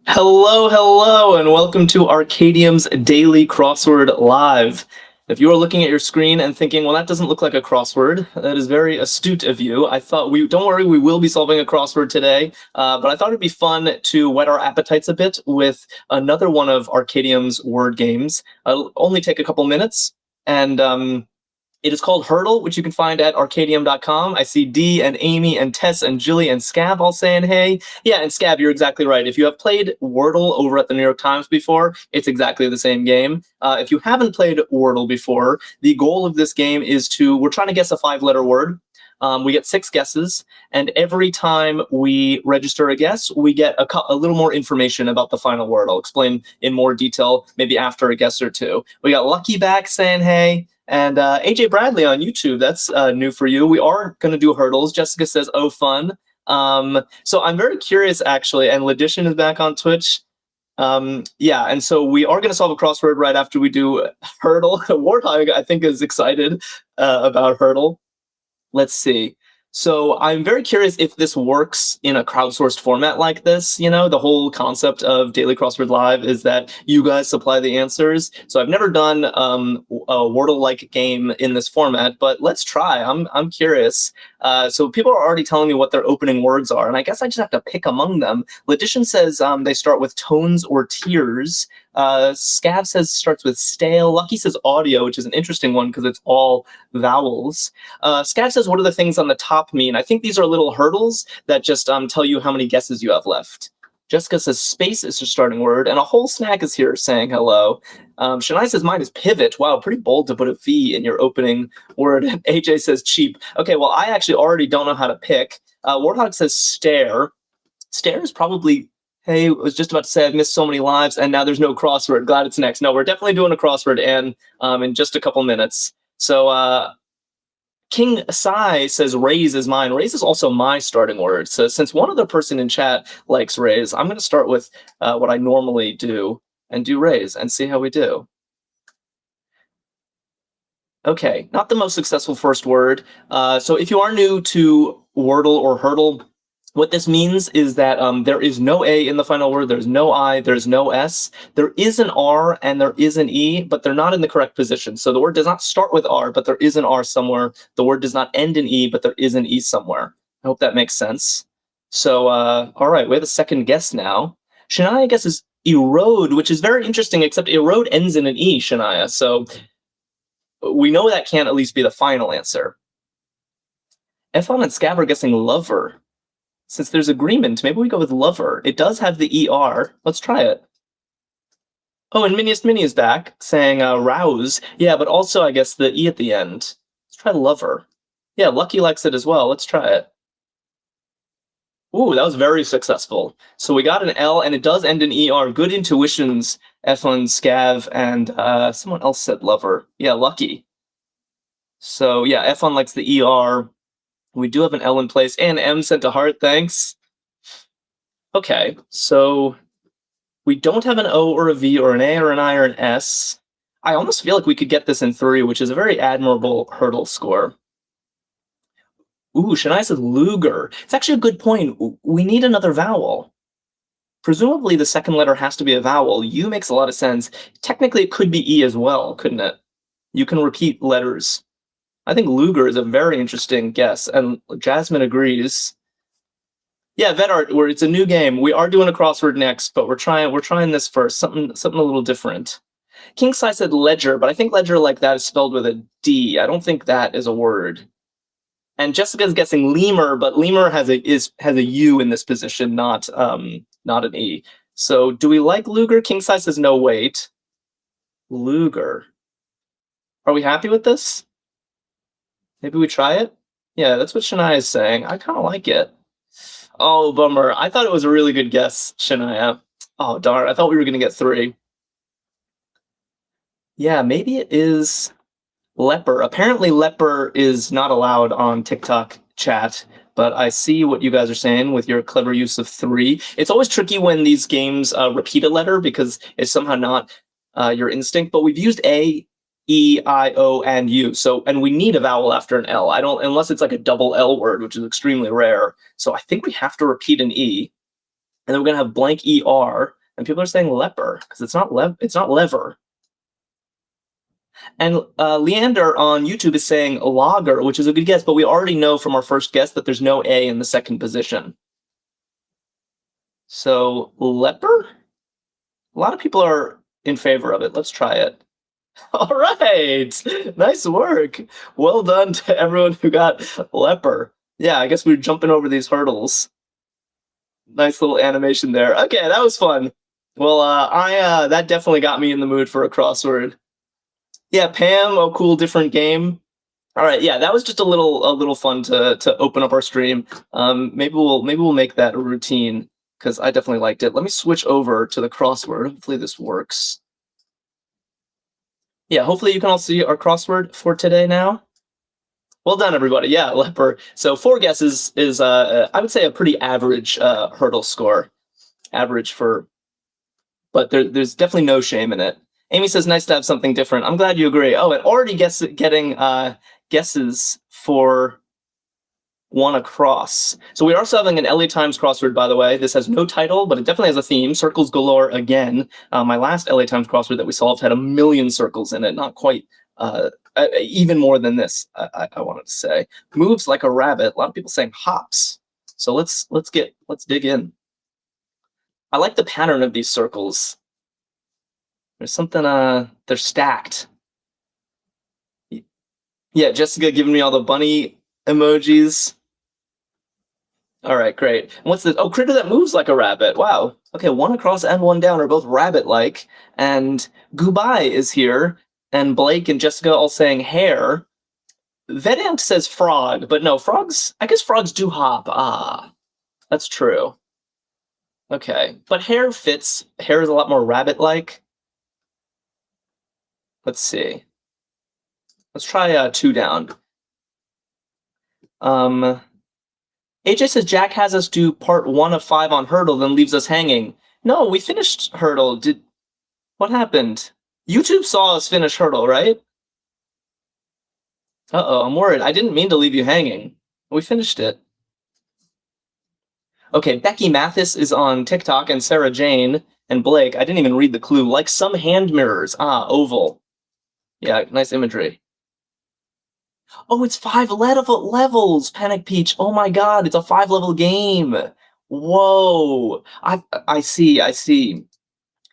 Hello, and welcome to Arkadium's Daily Crossword Live. If you are looking at your screen and thinking, well, that doesn't look like a crossword, that is very astute of you. Don't worry, we will be solving a crossword today, but I thought it'd be fun to whet our appetites a bit with another one of Arkadium's word games. It'll only take a couple minutes, and it is called Hurdle, which you can find at Arkadium.com. I see Dee and Amy and Tess and Julie and Scab all saying hey. Yeah, and Scab, you're exactly right. If you have played Wordle over at the New York Times before, it's exactly the same game. If you haven't played Wordle before, the goal of this game is we're trying to guess a 5-letter word. We get 6 guesses, and every time we register a guess, we get a little more information about the final word. I'll explain in more detail maybe after a guess or two. We got Lucky back saying hey. And AJ Bradley on YouTube, that's new for you. We are going to do hurdles. Jessica says, oh, fun. So I'm very curious, actually. And Ledition is back on Twitch. Yeah, and so we are going to solve a crossword right after we do Hurdle. Warthog, I think, is excited about Hurdle. Let's see. So I'm very curious if this works in a crowdsourced format like this. You know, the whole concept of Daily Crossword Live is that you guys supply the answers. So I've never done a Wordle-like game in this format, but let's try. I'm curious. So people are already telling me what their opening words are, and I guess I just have to pick among them. Ledition says they start with tones or tears. Scav says starts with stale. Lucky says audio, which is an interesting one because it's all vowels. Scav says, what are the things on the top mean? I think these are little hurdles that just tell you how many guesses you have left. Jessica says space is her starting word, and a whole snack is here saying hello. Shania says mine is pivot. Wow, pretty bold to put a V in your opening word. And AJ says cheap. Okay, well, I actually already don't know how to pick. Warthog says stare. Stare is probably, hey, I was just about to say I've missed so many lives, and now there's no crossword. Glad it's next. No, we're definitely doing a crossword, and in just a couple minutes. So King Sai says raise is mine. Raise is also my starting word. So since one other person in chat likes raise, I'm going to start with what I normally do and do raise and see how we do. Okay, not the most successful first word. So if you are new to Wordle or Hurdle, what this means is that there is no A in the final word, there's no I, there's no S. There is an R and there is an E, but they're not in the correct position. So the word does not start with R, but there is an R somewhere. The word does not end in E, but there is an E somewhere. I hope that makes sense. So, all right, we have a second guess now. Shania guesses erode, which is very interesting, except erode ends in an E, Shania. So we know that can't at least be the final answer. Efon and Scav are guessing lover. Since there's agreement, maybe we go with lover. It does have the ER. Let's try it. Oh, and Miniest Mini is back, saying rouse. Yeah, but also, I guess, the E at the end. Let's try lover. Yeah, Lucky likes it as well. Let's try it. Ooh, that was very successful. So we got an L, and it does end in ER. Good intuitions, Eflin, Scav, and someone else said lover. Yeah, Lucky. So, yeah, Eflin likes the ER. We do have an L in place, and M sent a heart, thanks. Okay, so we don't have an O or a V or an A or an I or an S. I almost feel like we could get this in 3, which is a very admirable hurdle score. Ooh, Shania says Luger. It's actually a good point. We need another vowel. Presumably the second letter has to be a vowel. U makes a lot of sense. Technically, it could be E as well, couldn't it? You can repeat letters. I think Luger is a very interesting guess, and Jasmine agrees. Yeah, VetArt, where it's a new game. We are doing a crossword next, but we're trying this first, something a little different. King Sai said ledger, but I think ledger like that is spelled with a D. I don't think that is a word. And Jessica's guessing lemur, but lemur has a U in this position, not an E. So do we like Luger? King Sai says no, wait. Luger. Are we happy with this? Maybe we try it? Yeah, that's what Shania is saying. I kind of like it. Oh, bummer. I thought it was a really good guess, Shania. Oh, darn. I thought we were going to get 3. Yeah, maybe it is leper. Apparently, leper is not allowed on TikTok chat, but I see what you guys are saying with your clever use of 3. It's always tricky when these games repeat a letter because it's somehow not your instinct, but we've used A, E, I, O, and U. So, and we need a vowel after an L. Unless it's like a double L word, which is extremely rare. So I think we have to repeat an E. And then we're gonna have blank ER, and people are saying leper because it's not lever. And Leander on YouTube is saying lager, which is a good guess, but we already know from our first guess that there's no A in the second position. So leper? A lot of people are in favor of it. Let's try it. All right, nice work. Well done to everyone who got leper. Yeah, I guess we're jumping over these hurdles. Nice little animation there. Okay, that was fun. Well, that definitely got me in the mood for a crossword. Yeah, Pam. Oh, cool, different game. All right, yeah, that was just a little fun to open up our stream. Maybe we'll make that a routine because I definitely liked it. Let me switch over to the crossword. Hopefully this works. Yeah, hopefully you can all see our crossword for today now. Well done, everybody. Yeah, leper. So 4 guesses is I would say a pretty average hurdle score. Average for, but there's definitely no shame in it. Amy says, nice to have something different. I'm glad you agree. Oh, and already getting guesses for 1 across. So we're also having an LA Times crossword, by the way. This has no title, but it definitely has a theme. Circles galore again. My last LA Times crossword that we solved had 1 million circles in it. Not quite, even more than this, I wanted to say. Moves like a rabbit. A lot of people saying hops. So let's dig in. I like the pattern of these circles. There's something, they're stacked. Yeah, Jessica giving me all the bunny emojis. All right, great. And what's this? Oh, critter that moves like a rabbit. Wow. Okay, 1 across and 1 down are both rabbit-like. And Goodbye is here. And Blake and Jessica all saying hare. Vedant says frog, but no, frogs, I guess frogs do hop. Ah, that's true. Okay, but hare fits. Hare is a lot more rabbit-like. Let's see. Let's try 2 down. AJ says Jack has us do part 1 of 5 on hurdle, then leaves us hanging. No, we finished hurdle. What happened? YouTube saw us finish hurdle, right? Uh-oh, I'm worried. I didn't mean to leave you hanging. We finished it. Okay, Becky Mathis is on TikTok, and Sarah Jane and Blake. I didn't even read the clue. Like some hand mirrors. Ah, oval. Yeah, nice imagery. Oh, it's 5 levels, Panic Peach. Oh my god, it's a 5-level game. Whoa. I see.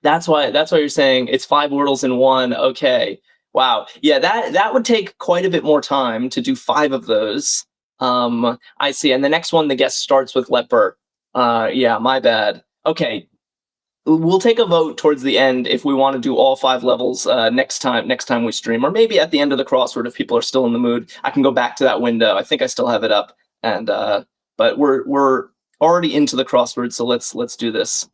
That's why you're saying it's 5 wordles in 1. Okay. Wow. Yeah, that would take quite a bit more time to do 5 of those. I see. And the next one, the guess starts with leper. Yeah, my bad. Okay. We'll take a vote towards the end if we want to do all 5 levels next time we stream, or maybe at the end of the crossword if people are still in the mood. I can go back to that window. I think I still have it up, and but we're already into the crossword, so let's do this.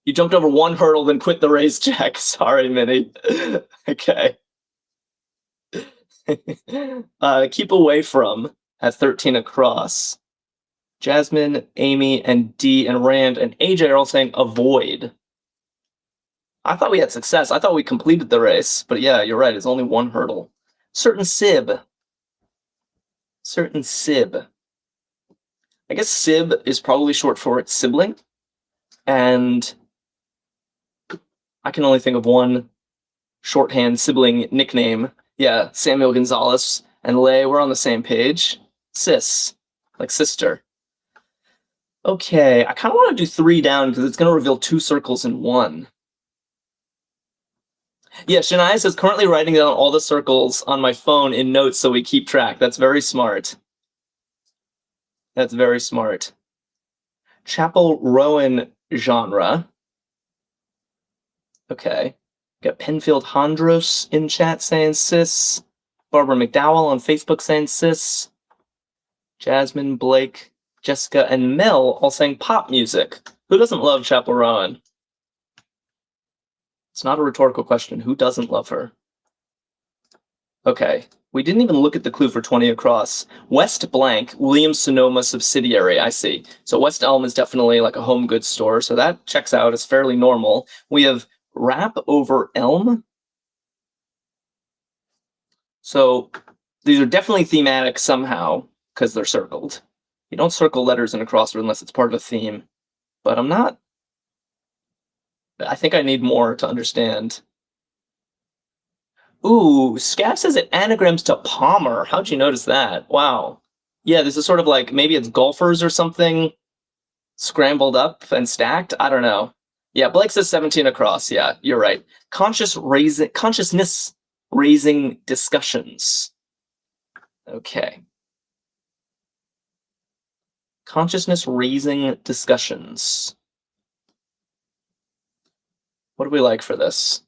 You jumped over 1 hurdle, then quit the race, Jack. Sorry, Minnie. Okay. Keep away from at 13 across. Jasmine, Amy, and D, and Rand, and AJ are all saying avoid. I thought we had success. I thought we completed the race. But yeah, you're right. It's only 1 hurdle. Certain sib. I guess sib is probably short for sibling. And I can only think of 1 shorthand sibling nickname. Yeah, Samuel Gonzalez and Lay, we're on the same page. Sis, like sister. Okay, I kind of want to do 3 down because it's going to reveal 2 circles in 1. Yeah, Shania says, currently writing down all the circles on my phone in notes so we keep track. That's very smart. That's very smart. Chapel Rowan genre. Okay. Got Penfield Hondros in chat saying sis. Barbara McDowell on Facebook saying sis. Jasmine, Blake, Jessica, and Mel all saying pop music. Who doesn't love Chapel Rowan? It's not a rhetorical question. Who doesn't love her? Okay. We didn't even look at the clue for 20 across. West Blank, Williams-Sonoma subsidiary, I see. So West Elm is definitely like a home goods store, so that checks out. It's fairly normal. We have Wrap over Elm. So these are definitely thematic somehow, because they're circled. You don't circle letters in a crossword unless it's part of a theme. but I'm not. I think I need more to understand. Ooh, Scav says it anagrams to Palmer. How'd you notice that? Wow. Yeah, this is sort of like maybe it's golfers or something scrambled up and stacked. I don't know. Yeah, Blake says 17 across. Yeah, you're right. Consciousness raising discussions. Okay. Consciousness raising discussions. What do we like for this?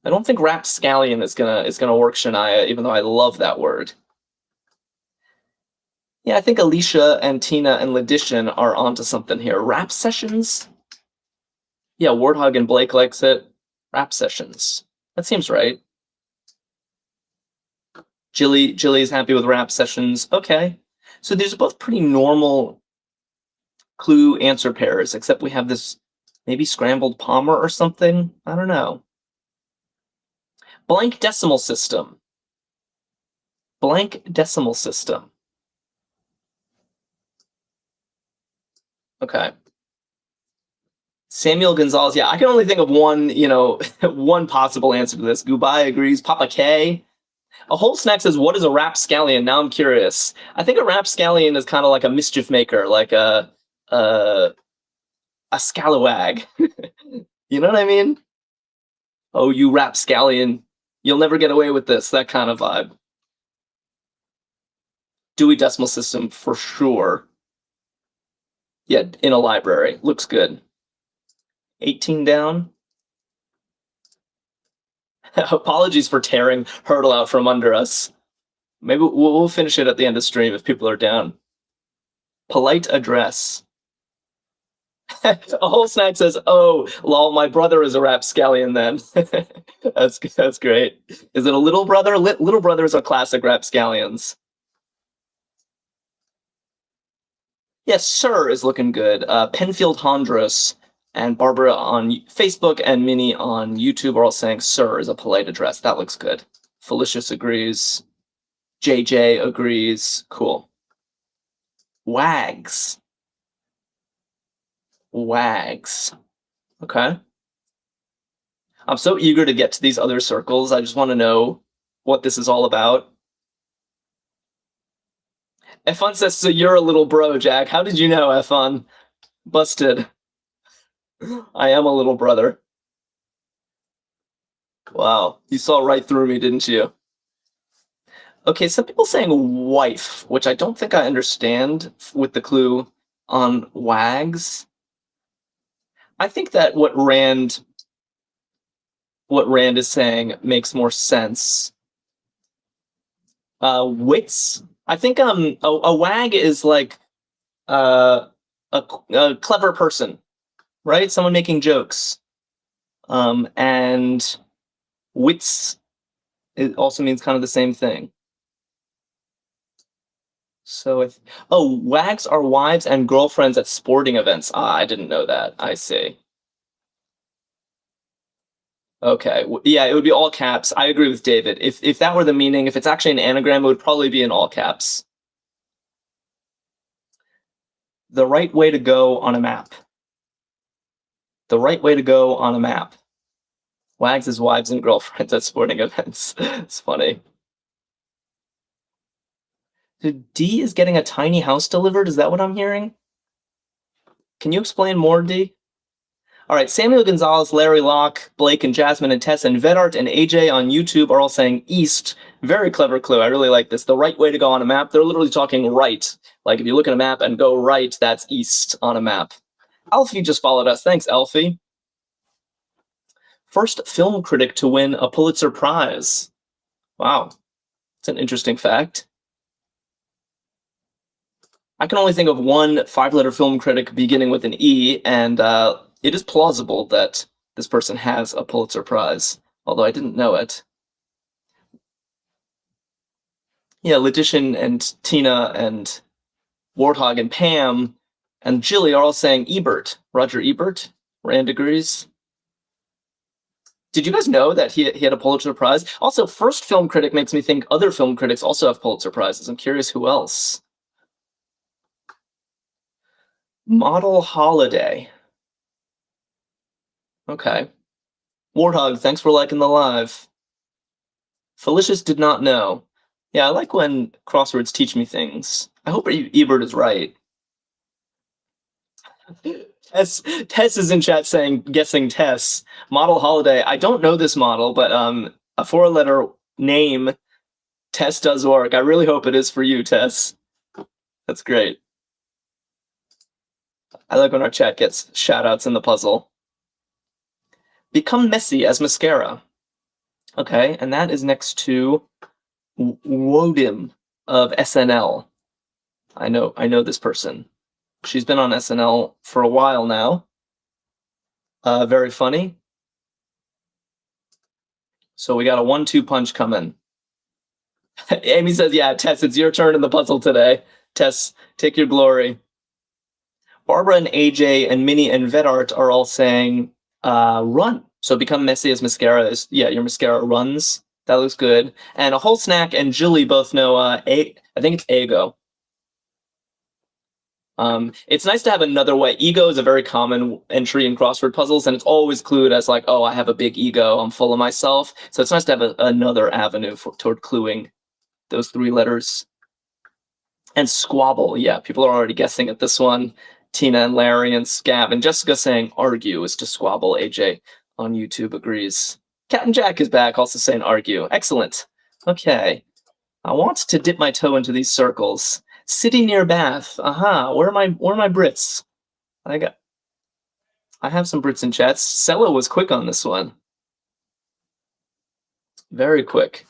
I don't think rapscallion is gonna work, Shania, even though I love that word. Yeah, I think Alicia and Tina and Ledition are onto something here. Rap sessions? Yeah, Warthog and Blake likes it. Rap sessions. That seems right. Jilly's happy with rap sessions. Okay. So these are both pretty normal clue answer pairs, except we have this maybe scrambled Palmer or something. I don't know. Blank decimal system. Blank decimal system. Okay. Samuel Gonzalez. Yeah, I can only think of one, one possible answer to this. Gubai agrees. Papa K. A whole snack says, "What is a rapscallion?" Now I'm curious. I think a rapscallion is kind of like a mischief maker, like a scalawag. You know what I mean? Oh, you rapscallion. You'll never get away with this. That kind of vibe. Dewey Decimal System for sure. Yeah, in a library. Looks good. 18 down. Apologies for tearing Hurdle out from under us. Maybe we'll finish it at the end of stream if people are down. Polite address. A whole snack says, "Oh, lol, my brother is a rapscallion then." That's great. Is it a little brother? Little brothers are classic rapscallions. Yes, Sir is looking good. Penfield Hondros and Barbara on Facebook and Minnie on YouTube are all saying Sir is a polite address. That looks good. Felicius agrees. JJ agrees. Cool. Wags. Wags. Okay. I'm so eager to get to these other circles. I just want to know what this is all about. F1 says, "So you're a little bro, Jack." How did you know, F1? Busted. I am a little brother. Wow. You saw right through me, didn't you? Okay, some people saying wife, which I don't think I understand with the clue on wags. I think that what Rand is saying makes more sense. Wits. I think a wag is like a clever person, right? Someone making jokes. And wits, it also means kind of the same thing. So wags are wives and girlfriends at sporting events. Ah, I didn't know that. I see. Okay, yeah, it would be all caps. I agree with David. If that were the meaning, if it's actually an anagram, it would probably be in all caps. The right way to go on a map. The right way to go on a map. Wags is wives and girlfriends at sporting events. It's funny. D is getting a tiny house delivered? Is that what I'm hearing? Can you explain more, D? All right, Samuel Gonzalez, Larry Locke, Blake and Jasmine and Tess and Vedart and AJ on YouTube are all saying east. Very clever clue. I really like this. The right way to go on a map. They're literally talking right. Like if you look at a map and go right, that's east on a map. Alfie just followed us. Thanks, Alfie. First film critic to win a Pulitzer Prize. Wow, it's an interesting fact. I can only think of one 5-letter film critic beginning with an E, and it is plausible that this person has a Pulitzer Prize, although I didn't know it. Yeah, Letition and Tina and Warthog and Pam and Jilly are all saying Ebert. Roger Ebert. Rand agrees. Did you guys know that he had a Pulitzer Prize? Also, first film critic makes me think other film critics also have Pulitzer Prizes. I'm curious who else. Model holiday. Okay. Warthog, thanks for liking the live. Felicius did not know. Yeah, I like when crosswords teach me things. I hope Ebert is right. Tess is in chat saying, guessing Tess. Model holiday. I don't know this model, but a 4-letter name, Tess does work. I really hope it is for you, Tess. That's great. I like when our chat gets shout-outs in the puzzle. Become messy as mascara. Okay, and that is next to Wodim of SNL. I know this person. She's been on SNL for a while now. Very funny. So we got a 1-2 punch coming. Amy says, yeah, Tess, it's your turn in the puzzle today. Tess, take your glory. Barbara and AJ and Minnie and Vedart are all saying run. So become messy as mascara is, yeah, your mascara runs. That looks good. And a whole snack and Julie both know I think it's ego. It's nice to have another way. Ego is a very common entry in crossword puzzles, and it's always clued as like, oh, I have a big ego, I'm full of myself. So it's nice to have another avenue toward cluing those 3 letters. And squabble, yeah, people are already guessing at this one. Tina and Larry and Scav and Jessica saying argue is to squabble. AJ on YouTube agrees. Cat and Jack is back, also saying argue. Excellent. Okay. I want to dip my toe into these circles. City near Bath. Aha. Where are my Brits? I have some Brits in chat. Sella was quick on this one. Very quick.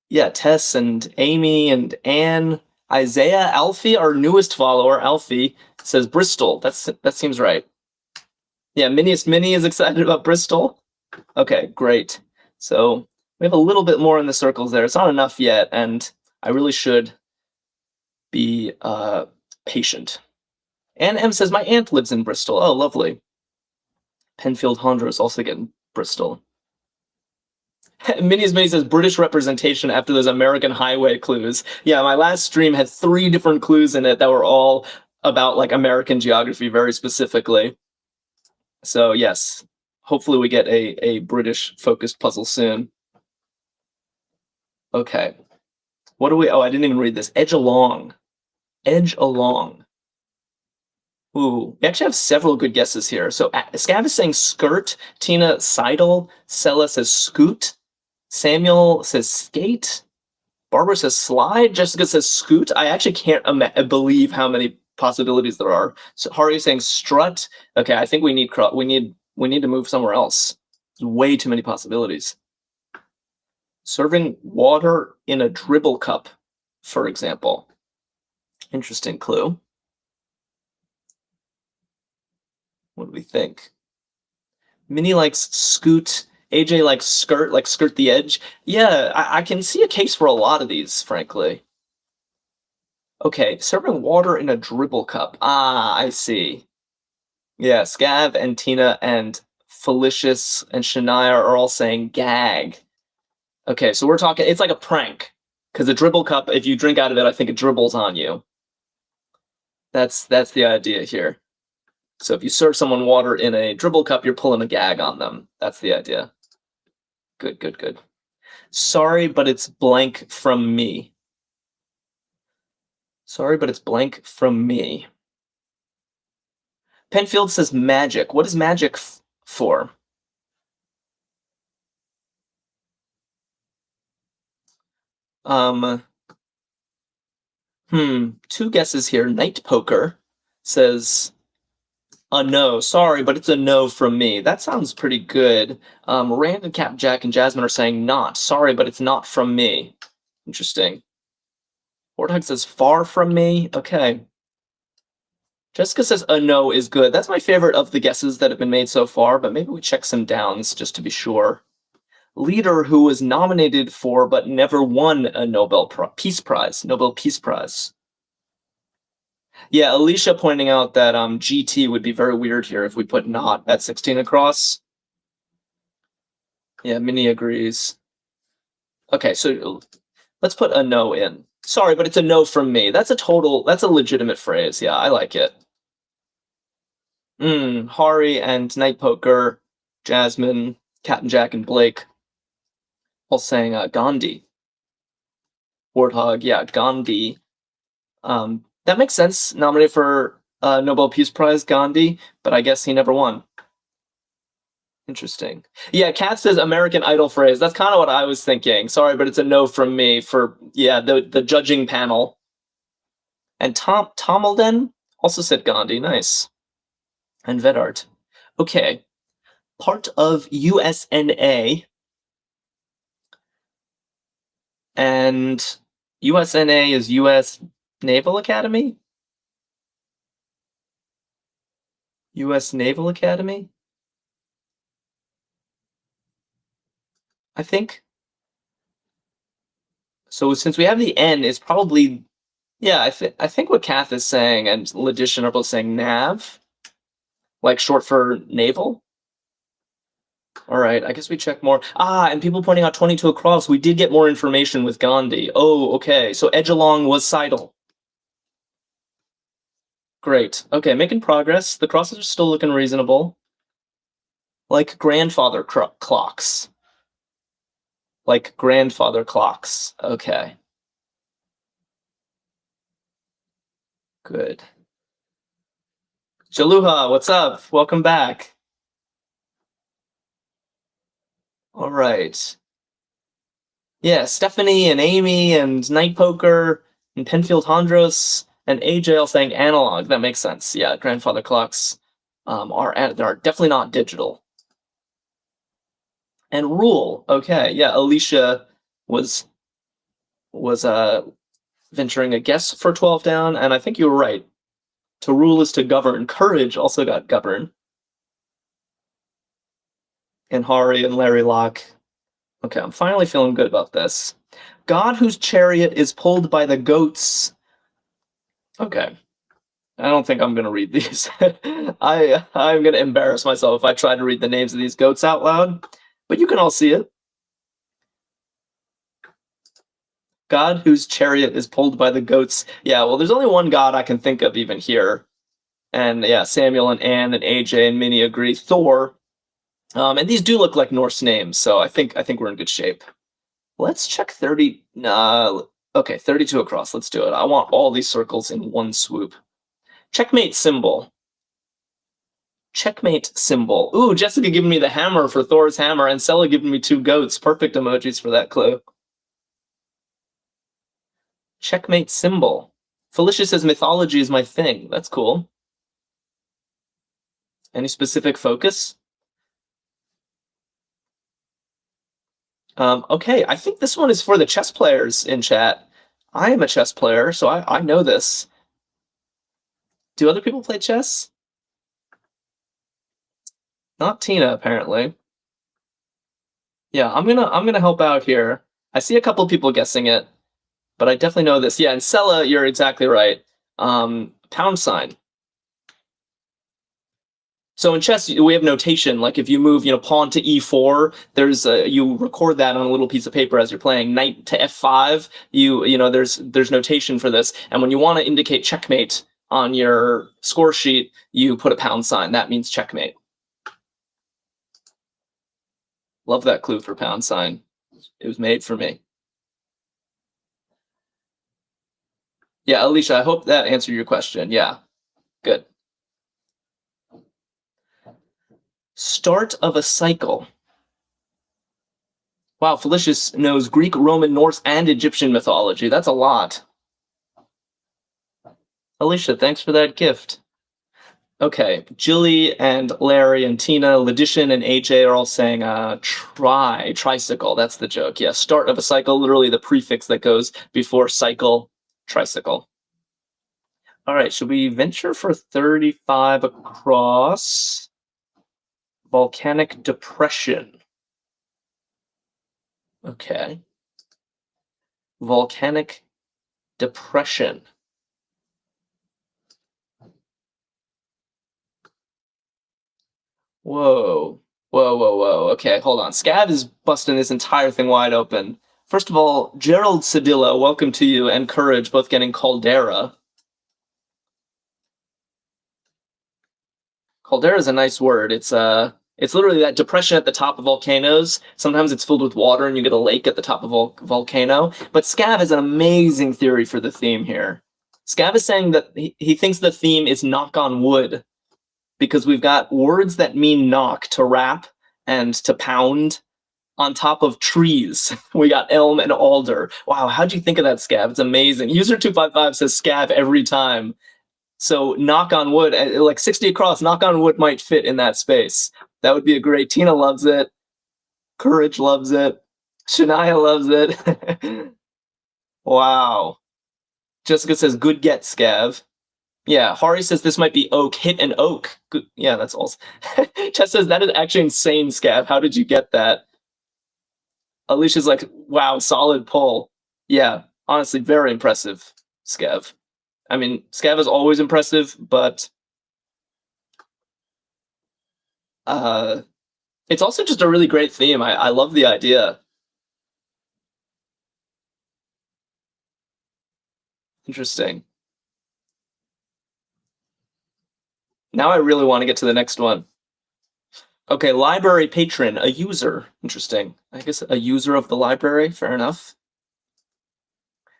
Yeah, Tess and Amy and Anne. Isaiah, Alfie, our newest follower, Alfie, says Bristol. That seems right. Yeah, Minnie is excited about Bristol. Okay, great. So we have a little bit more in the circles there. It's not enough yet, and I really should be patient. Anne M says, my aunt lives in Bristol. Oh, lovely. Penfield Hondra is also getting Bristol. Minnie says British representation after those American highway clues. Yeah, my last stream had 3 different clues in it that were all about like American geography very specifically. So yes, hopefully we get a British focused puzzle soon. Okay. What do we, oh, I didn't even read this. Edge along. Edge along. Ooh, we actually have several good guesses here. So Scav is saying skirt, Tina Seidel, Sella says scoot, Samuel says skate, Barbara says slide, Jessica says scoot. I actually can't believe how many possibilities there are. So Hari is saying strut. Okay, I think we need to move somewhere else. There's way too many possibilities. Serving water in a dribble cup, for example. Interesting clue. What do we think? Minnie likes scoot. AJ likes skirt, like skirt the edge. Yeah, I can see a case for a lot of these, frankly. Okay, serving water in a dribble cup. Ah, I see. Yeah, Scav and Tina and Felicius and Shania are all saying gag. Okay, so we're talking, it's like a prank. Because a dribble cup, if you drink out of it, I think it dribbles on you. That's the idea here. So if you serve someone water in a dribble cup, you're pulling a gag on them. That's the idea. Good, good, good. Sorry, but it's blank from me. Sorry, but it's blank from me. Penfield says magic. What is magic for? Two guesses here. Night Poker says a no. Sorry, but it's a no from me. That sounds pretty good. Rand and Cap Jack and Jasmine are saying not. Sorry, but it's not from me. Interesting. Warthog says far from me. Okay. Jessica says a no is good. That's my favorite of the guesses that have been made so far, but maybe we check some downs just to be sure. Leader who was nominated for but never won a Nobel Peace Prize. Yeah, Alicia pointing out that GT would be very weird here if we put not at 16 across. Yeah, Minnie agrees. Okay, so let's put a no in. Sorry, but it's a no from me. That's a legitimate phrase. Yeah, I like it. Hari and Night Poker, Jasmine, Captain Jack, and Blake all saying Gandhi. Warthog, yeah, Gandhi. That makes sense. Nominated for Nobel Peace Prize, Gandhi, but I guess he never won. Interesting. Yeah, Kat says American Idol phrase. That's kind of what I was thinking. Sorry, but it's a no from me for the judging panel. And Tom Tomelden also said Gandhi. Nice. And Vedart. Okay. Part of USNA. And USNA is US Naval Academy? US Naval Academy? I think. So since we have the N, it's probably, yeah, I think what Kath is saying and Ledition are both saying NAV, like short for naval. All right, I guess we check more. And people pointing out 22 across. We did get more information with Gandhi. Oh, okay. So Edgelong was Seidel. Great. Okay, making progress. The crosses are still looking reasonable. Like grandfather clocks. Like grandfather clocks. Okay. Good. Jaluha, what's up? Welcome back. All right. Yeah, Stephanie and Amy and Night Poker and Penfield Hondros and AJ all saying analog. That makes sense. Yeah, grandfather clocks are definitely not digital. And rule. Okay, yeah, Alicia was venturing a guess for 12 down, and I think you were right. To rule is to govern. Courage also got govern. And Hari and Larry Locke. Okay, I'm finally feeling good about this. God whose chariot is pulled by the goats. Okay. I don't think I'm gonna read these. I'm gonna embarrass myself if I try to read the names of these goats out loud. But you can all see it. God whose chariot is pulled by the goats. Yeah, well, there's only one God I can think of even here. And yeah, Samuel and Anne and AJ and Minnie agree. Thor. And these do look like Norse names, so I think we're in good shape. Let's check 30. Okay, 32 across. Let's do it. I want all these circles in one swoop. Checkmate symbol. Checkmate symbol. Ooh, Jessica giving me the hammer for Thor's hammer, and Sella giving me 2 goats. Perfect emojis for that clue. Checkmate symbol. Felicia says mythology is my thing. That's cool. Any specific focus? Okay, I think this one is for the chess players in chat. I am a chess player, so I know this. Do other people play chess? Not Tina, apparently. Yeah, I'm gonna help out here. I see a couple people guessing it, but I definitely know this. Yeah, and Sella, you're exactly right. Pound sign. So in chess, we have notation. Like if you move, pawn to e4, there's you record that on a little piece of paper as you're playing. Knight to f5, there's notation for this. And when you want to indicate checkmate on your score sheet, you put a pound sign. That means checkmate. Love that clue for pound sign. It was made for me. Yeah, Alicia, I hope that answered your question. Yeah, good. Start of a cycle. Wow, Felicius knows Greek, Roman, Norse, and Egyptian mythology. That's a lot. Alicia, thanks for that gift. Okay, Jilly and Larry and Tina, Ledition and AJ are all saying tricycle. That's the joke. Yeah, start of a cycle, literally the prefix that goes before cycle, tricycle. All right, should we venture for 35 across? Volcanic depression. Okay. Volcanic depression. Whoa. Whoa, whoa, whoa. Okay, hold on. Scav is busting this entire thing wide open. First of all, Gerald Cedillo, welcome to you, and Courage, both getting Caldera. Caldera is a nice word. It's literally that depression at the top of volcanoes. Sometimes it's filled with water and you get a lake at the top of a volcano. But Scav has an amazing theory for the theme here. Scav is saying that he thinks the theme is knock on wood, because we've got words that mean knock, to rap, and to pound, on top of trees. We got elm and alder. Wow, how'd you think of that, Scav? It's amazing. User255 says Scav every time. So knock on wood, like 60 across, knock on wood might fit in that space. That would be a great. Tina loves it. Courage loves it. Shania loves it. Wow. Jessica says, good get, Scav. Yeah, Hari says this might be oak. Hit an oak. Good. Yeah, that's also. Chess says, that is actually insane, Scav. How did you get that? Alicia's like, wow, solid pull. Yeah, honestly, very impressive, Scav. I mean, Scav is always impressive, but it's also just a really great theme. I love the idea. Interesting. Now I really want to get to the next one. Okay, library patron, a user. Interesting. I guess a user of the library, fair enough.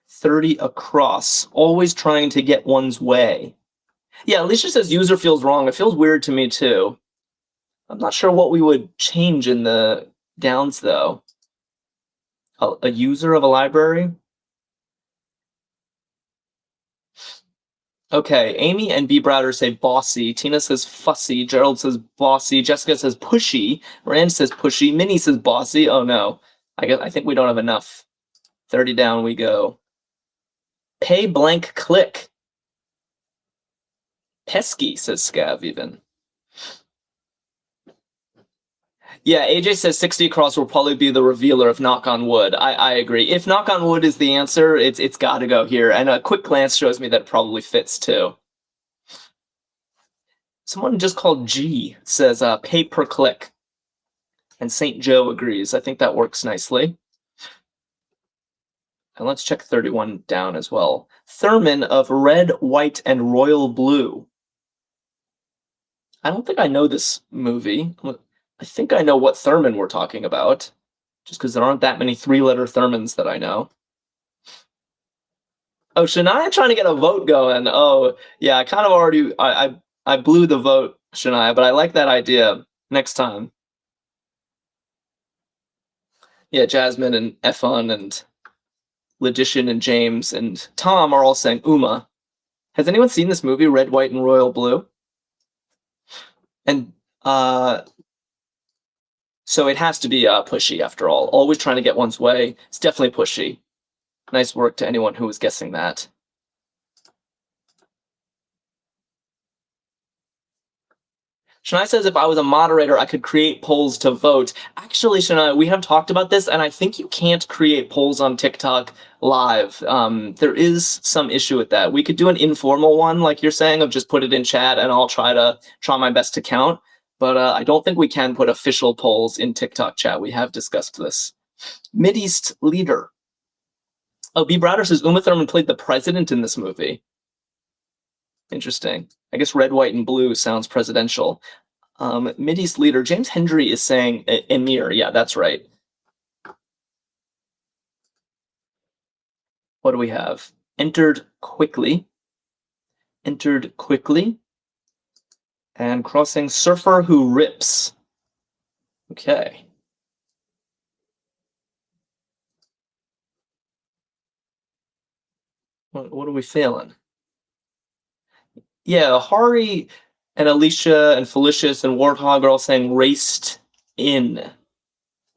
30 across, always trying to get one's way. Yeah, Alicia says user feels wrong. It feels weird to me too. I'm not sure what we would change in the downs though. A user of a library? Okay, Amy and B. Browder say bossy. Tina says fussy. Gerald says bossy. Jessica says pushy. Rand says pushy. Minnie says bossy. Oh no, I think we don't have enough. 30 down we go. Pay blank click. Pesky, says Scav even. Yeah, AJ says 60 across will probably be the revealer of knock on wood. I agree. If knock on wood is the answer, it's got to go here. And a quick glance shows me that it probably fits too. Someone just called G says pay per click. And St. Joe agrees. I think that works nicely. And let's check 31 down as well. Thurman of red, white, and royal blue. I don't think I know this movie. I think I know what Thurman we're talking about, just because there aren't that many three-letter Thurmans that I know. Oh, Shania trying to get a vote going. Oh, yeah, I kind of already, I blew the vote, Shania, but I like that idea. Next time. Yeah, Jasmine and Efon and Logician and James and Tom are all saying Uma. Has anyone seen this movie, Red, White, and Royal Blue? And so it has to be pushy after all. Always trying to get one's way. It's definitely pushy. Nice work to anyone who was guessing that. Shania says if I was a moderator, I could create polls to vote. Actually, Shania, we have talked about this, and I think you can't create polls on TikTok live. There is some issue with that. We could do an informal one, like you're saying, of just put it in chat, and I'll try my best to count. But I don't think we can put official polls in TikTok chat. We have discussed this. Mideast leader. Oh, B. Browder says Uma Thurman played the president in this movie. Interesting. I guess red, white, and blue sounds presidential. Mideast leader. James Hendry is saying Emir. Yeah, that's right. What do we have? Entered quickly. Entered quickly. And crossing surfer who rips. Okay. What are we feeling? Yeah, Hari and Alicia and Felicius and Warthog are all saying raced in.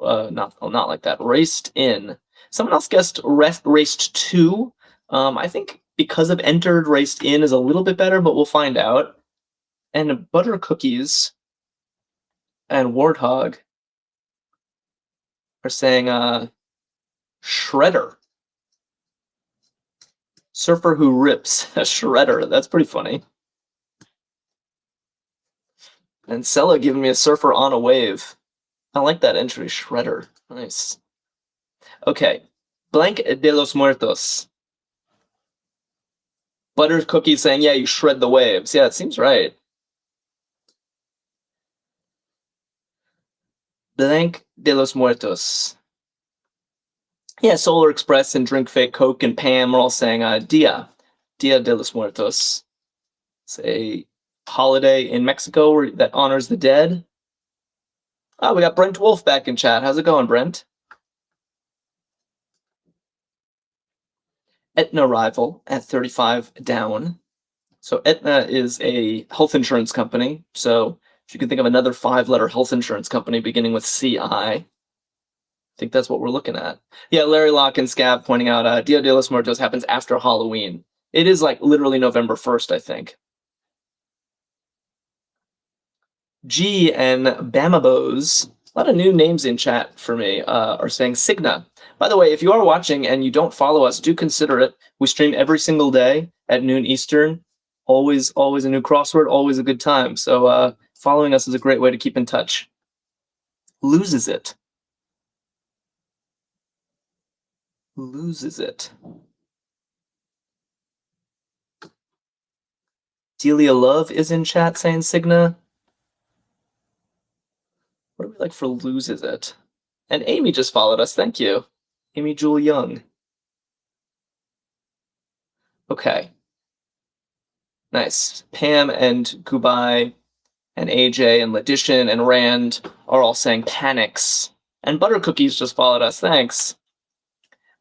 Not like that. Raced in. Someone else guessed raced to. I think because of entered, raced in is a little bit better, but we'll find out. And butter cookies and Warthog are saying shredder. Surfer who rips. A shredder. That's pretty funny. And Sella giving me a surfer on a wave. I like that entry, shredder. Nice. Okay, Blank de los Muertos. Butter Cookie saying, yeah, you shred the waves. Yeah, it seems right. Blank de los Muertos. Yeah, Solar Express and Drink Fake Coke and Pam are all saying Dia de los Muertos. It's a holiday in Mexico that honors the dead. Oh, we got Brent Wolf back in chat. How's it going, Brent? Aetna rival at 35 down. So Aetna is a health insurance company. So if you can think of another 5-letter health insurance company beginning with CI, I think that's what we're looking at. Yeah, Larry Locke and Scav pointing out Dia de los Muertos happens after Halloween. It is like literally November 1st, I think. G and Bamabos, a lot of new names in chat for me, are saying Cigna. By the way, if you are watching and you don't follow us, do consider it. We stream every single day at noon Eastern. Always a new crossword, always a good time. So following us is a great way to keep in touch. Loses it. Loses it. Delia Love is in chat saying Cigna. What do we like for loses it? And Amy just followed us. Thank you. Amy Jewel Young. Okay. Nice. Pam and Kubai and AJ and Ledition and Rand are all saying panics. And Buttercookies just followed us. Thanks.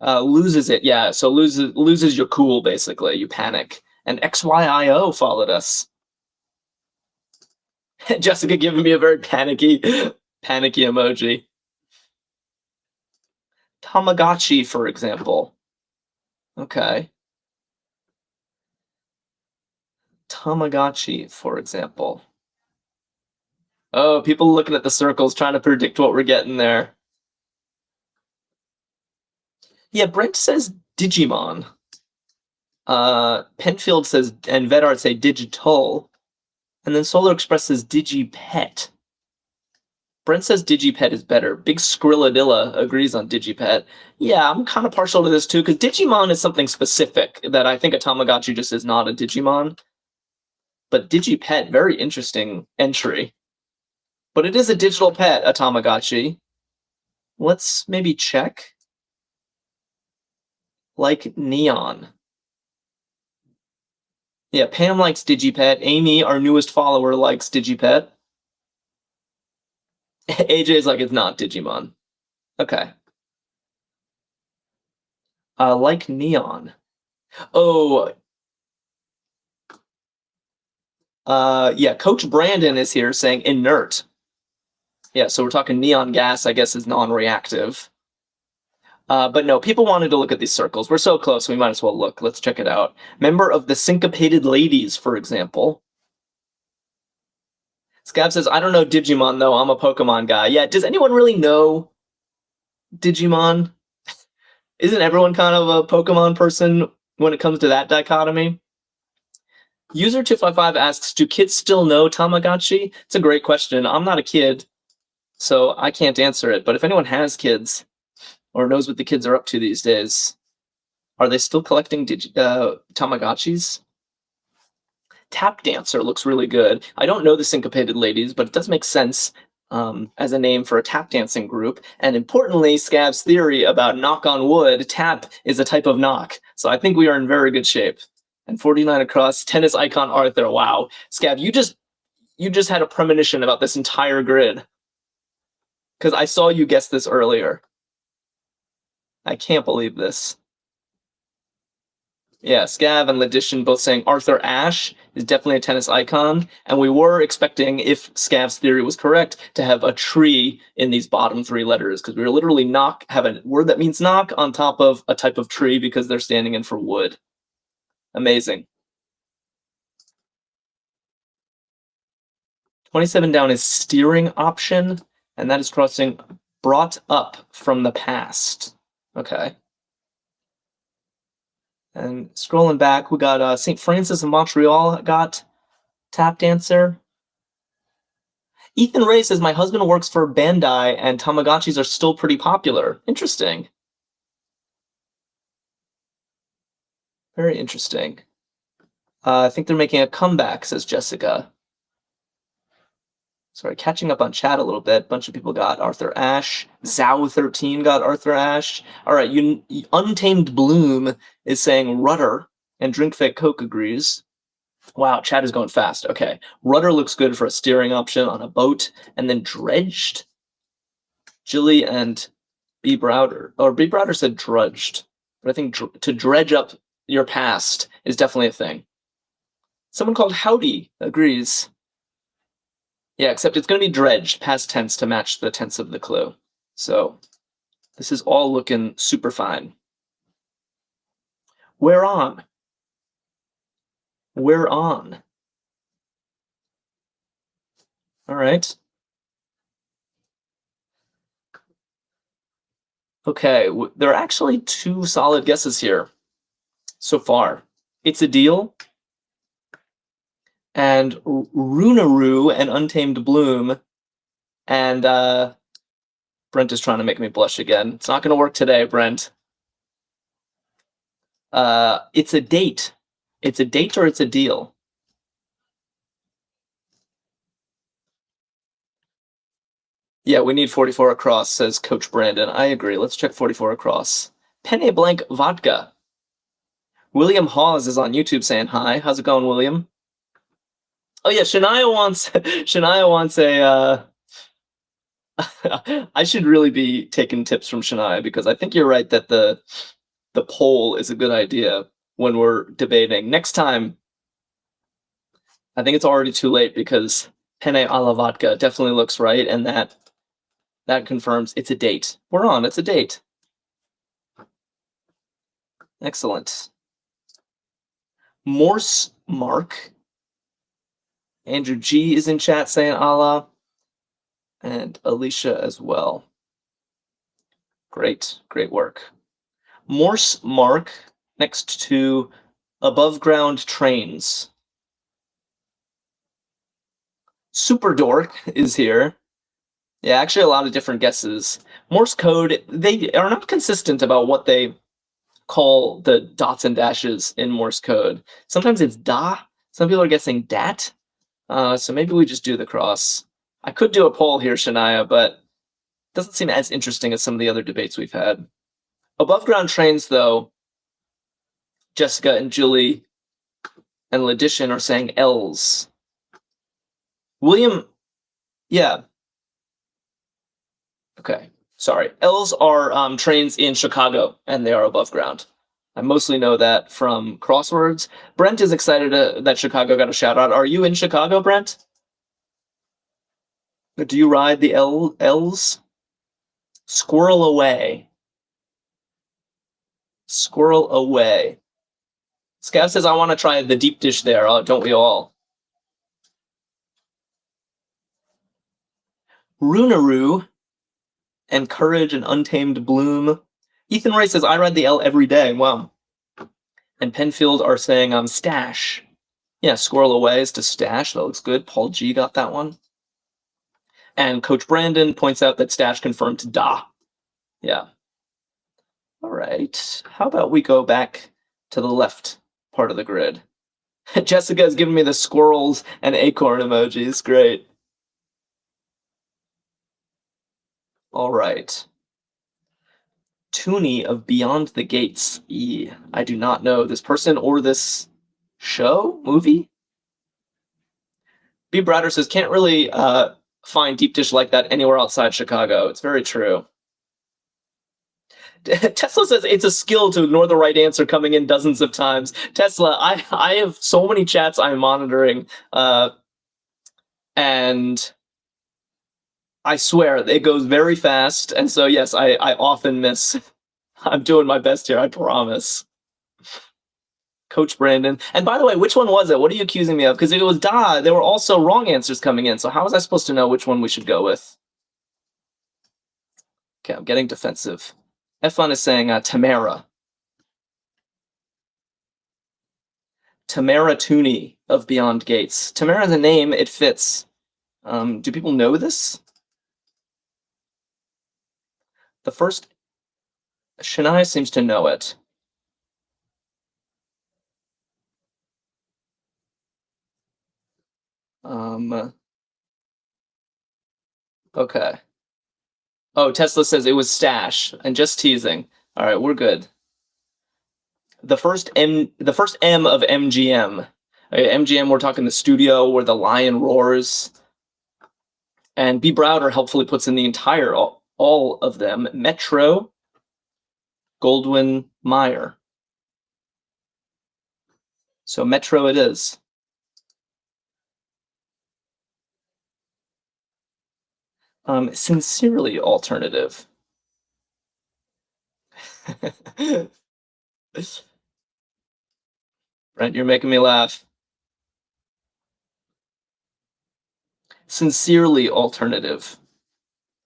Loses it. Yeah, so loses your cool, basically. You panic. And XYIO followed us. Jessica giving me a very panicky emoji. Tamagotchi, for example. Okay. Tamagotchi, for example. Oh, people looking at the circles, trying to predict what we're getting there. Yeah, Brent says Digimon. Penfield says, and Vedart say Digital. And then Solar Express says Digipet. Brent says Digipet is better. Big Skrilladilla agrees on Digipet. Yeah, I'm kind of partial to this too, because Digimon is something specific that I think a Tamagotchi just is not a Digimon. But Digipet, very interesting entry. But it is a digital pet, a Tamagotchi. Let's maybe check. Like Neon. Yeah, Pam likes Digipet. Amy, our newest follower, likes Digipet. AJ's like, it's not Digimon. Okay. Like Neon. Oh. Yeah, Coach Brandon is here saying inert. Yeah, so we're talking neon gas, I guess, is non-reactive. But no, people wanted to look at these circles. We're so close, we might as well look. Let's check it out. Member of the Syncopated Ladies, for example. Scab says, I don't know Digimon, though. I'm a Pokemon guy. Yeah, does anyone really know Digimon? Isn't everyone kind of a Pokemon person when it comes to that dichotomy? User255 asks, do kids still know Tamagotchi? It's a great question. I'm not a kid, so I can't answer it. But if anyone has kids or knows what the kids are up to these days, are they still collecting Tamagotchis? Tap Dancer looks really good. I don't know the Syncopated Ladies, but it does make sense as a name for a tap dancing group. And importantly, Scab's theory about knock on wood, tap is a type of knock. So I think we are in very good shape. And 49 across, tennis icon Arthur. Wow. Scab, you just had a premonition about this entire grid. Because I saw you guess this earlier. I can't believe this. Yeah, Scav and Ledition both saying Arthur Ashe is definitely a tennis icon. And we were expecting, if Scav's theory was correct, to have a tree in these bottom 3 letters. Because we were literally have a word that means knock on top of a type of tree because they're standing in for wood. Amazing. 27 down is steering option, and that is crossing brought up from the past. Okay. And scrolling back, we got St. Francis of Montreal got Tap Dancer. Ethan Ray says, my husband works for Bandai, and Tamagotchis are still pretty popular. Interesting. Very interesting. I think they're making a comeback, says Jessica. Sorry, catching up on chat a little bit. A bunch of people got Arthur Ashe. Zhao13 got Arthur Ashe. All right, Untamed Bloom is saying rudder, and Drink Fake Coke agrees. Wow, chat is going fast. Okay, rudder looks good for a steering option on a boat, and then dredged. Jilly and B. Browder, or B. Browder said drudged, but I think to dredge up your past is definitely a thing. Someone called Howdy agrees. Yeah, except it's going to be dredged, past tense, to match the tense of the clue. So this is all looking super fine. We're on. We're on. All right. Okay, there are actually two solid guesses here so far. It's a deal, and Runaroo and Untamed Bloom, and Brent is trying to make me blush again. It's not going to work today, Brent. It's a date. It's a date or it's a deal. Yeah, we need 44 across, says Coach Brandon. I agree. Let's check 44 across. Penne Blank Vodka. William Hawes is on YouTube saying hi. How's it going, William? Oh yeah, Shania wants a I should really be taking tips from Shania, because I think you're right that the poll is a good idea when we're debating. Next time, I think it's already too late, because Penne a la Vodka definitely looks right, and that confirms it's a date. We're on, it's a date. Excellent. Morse Mark. Andrew G is in chat saying Allah. And Alicia as well. Great, great work. Morse Mark next to above ground trains. Super Dork is here. Yeah, actually a lot of different guesses. Morse code, they are not consistent about what they call the dots and dashes in Morse code. Sometimes it's da, some people are guessing dat. So maybe we just do the cross. I could do a poll here, Shania, but it doesn't seem as interesting as some of the other debates we've had. Above ground trains, though, Jessica and Julie and Ladishan are saying L's. William, yeah. Okay, sorry. L's are trains in Chicago, and they are above ground. I mostly know that from crosswords. Brent is excited that Chicago got a shout out. Are you in Chicago, Brent? Do you ride the L's? Squirrel away. Squirrel away. Scav says, I want to try the deep dish there. Don't we all? Runaroo and Courage and Untamed Bloom. Ethan Ray says, I ride the L every day. Wow. And Penfield are saying, stash. Yeah, squirrel away is to stash. That looks good. Paul G got that one. And Coach Brandon points out that stash confirmed da. Yeah. All right. How about we go back to the left part of the grid? Jessica is giving me the squirrels and acorn emojis. Great. All right. Tooney of Beyond the Gates. I do not know this person or this show, movie. B. Browder says, can't really find deep dish like that anywhere outside Chicago. It's very true. Tesla says it's a skill to ignore the right answer coming in dozens of times. Tesla, I have so many chats I'm monitoring, and I swear it goes very fast. And so, yes, I often miss. I'm doing my best here, I promise. Coach Brandon. And by the way, which one was it? What are you accusing me of? Because if it was da, there were also wrong answers coming in. So how was I supposed to know which one we should go with? Okay, I'm getting defensive. F1 is saying Tamara. Tamara Tooney of Beyond Gates. Tamara is a name, it fits. Do people know this? The first, Shania seems to know it. Okay. Oh, Tesla says it was stash and just teasing. All right, we're good. The first M of MGM. MGM, we're talking the studio where the lion roars. And B. Browder helpfully puts in the entire, all of them. Metro, Goldwyn Mayer. So Metro it is. Sincerely alternative. Brent, you're making me laugh. Sincerely alternative.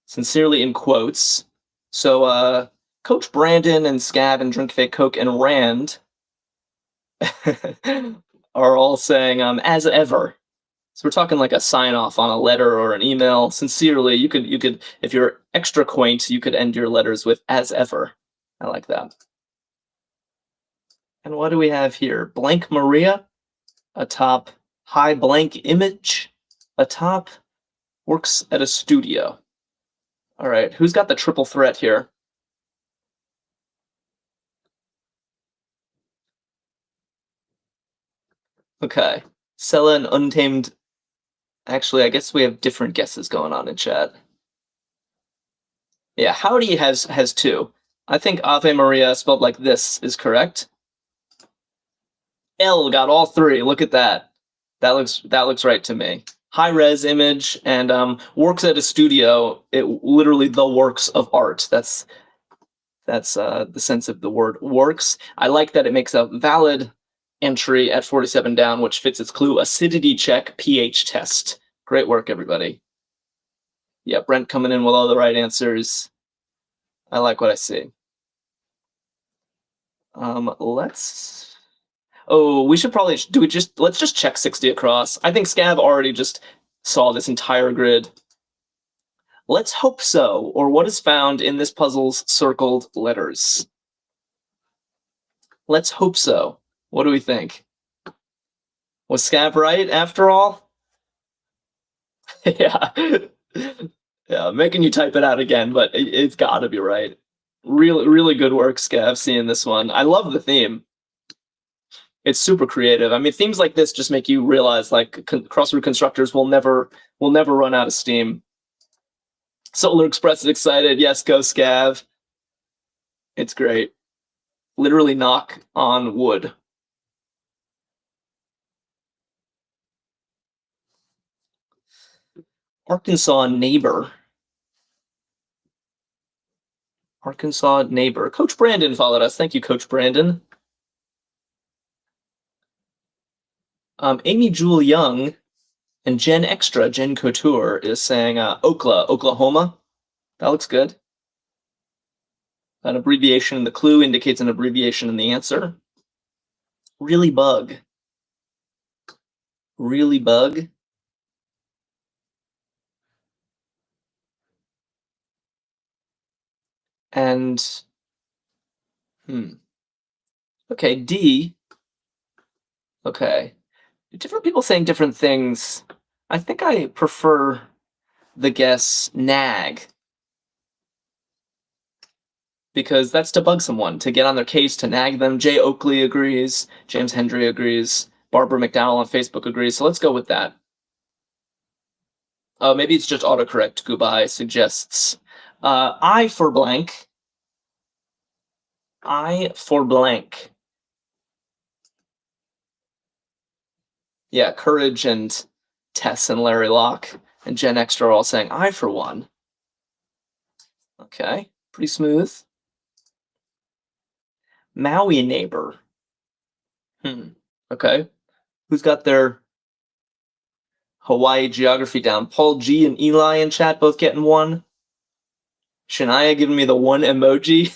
Sincerely in quotes. So, Coach Brandon and Scab and Drink Fake Coke and Rand are all saying, as ever. So we're talking like a sign off on a letter or an email. Sincerely, you could, if you're extra quaint, you could end your letters with as ever. I like that. And what do we have here? Blank Maria, atop Hi Blank Image, atop works at a studio. All right, who's got the triple threat here? Okay, Sella and Untamed. Actually, I guess we have different guesses going on in chat. Yeah, Howdy has two. I think Ave Maria spelled like this is correct. L got all three. Look at that. That looks right to me. High res image and works at a studio. It literally the works of art. That's the sense of the word works. I like that it makes a valid entry at 47 down, which fits its clue. Acidity check, pH test. Great work, everybody. Yeah, Brent coming in with all the right answers. I like what I see. Let's. Oh, we should probably let's just check 60 across. I think Scab already just saw this entire grid. Let's hope so, or what is found in this puzzle's circled letters. Let's hope so. What do we think? Was Scab right after all? Yeah. Yeah, making you type it out again, but it's gotta be right. Really, really good work, Scav, seeing this one. I love the theme. It's super creative. I mean, themes like this just make you realize, like, crossword constructors will never run out of steam. Solar Express is excited. Yes, go Scav. It's great. Literally knock on wood. Arkansas neighbor. Arkansas neighbor. Coach Brandon followed us. Thank you, Coach Brandon. Amy Jewel Young and Jen Extra, Jen Couture, is saying Oklahoma. That looks good. An abbreviation in the clue indicates an abbreviation in the answer. Really bug. Really bug. And okay, D. Okay. Different people saying different things. I think I prefer the guess nag. Because that's to bug someone, to get on their case, to nag them. Jay Oakley agrees. James Hendry agrees. Barbara McDowell on Facebook agrees. So let's go with that. Oh, maybe it's just autocorrect. Goodbye suggests. I for blank. I for blank. Yeah, Courage and Tess and Larry Locke and Gen Extra are all saying I for one. Okay, pretty smooth. Maui neighbor. Okay. Who's got their Hawaii geography down? Paul G and Eli in chat both getting one. Shania giving me the one emoji.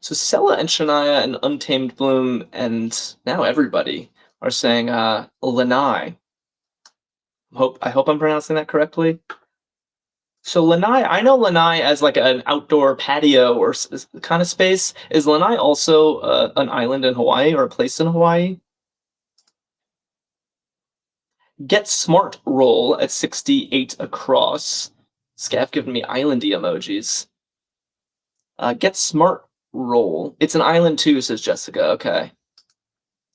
So Sella and Shania and Untamed Bloom and now everybody are saying Lanai. I hope I'm pronouncing that correctly. So Lanai, I know Lanai as like an outdoor patio or kind of space. Is Lanai also an island in Hawaii or a place in Hawaii? Get Smart roll at 68 across. Scav giving me islandy emojis. Get Smart roll. It's an island too, says Jessica. Okay.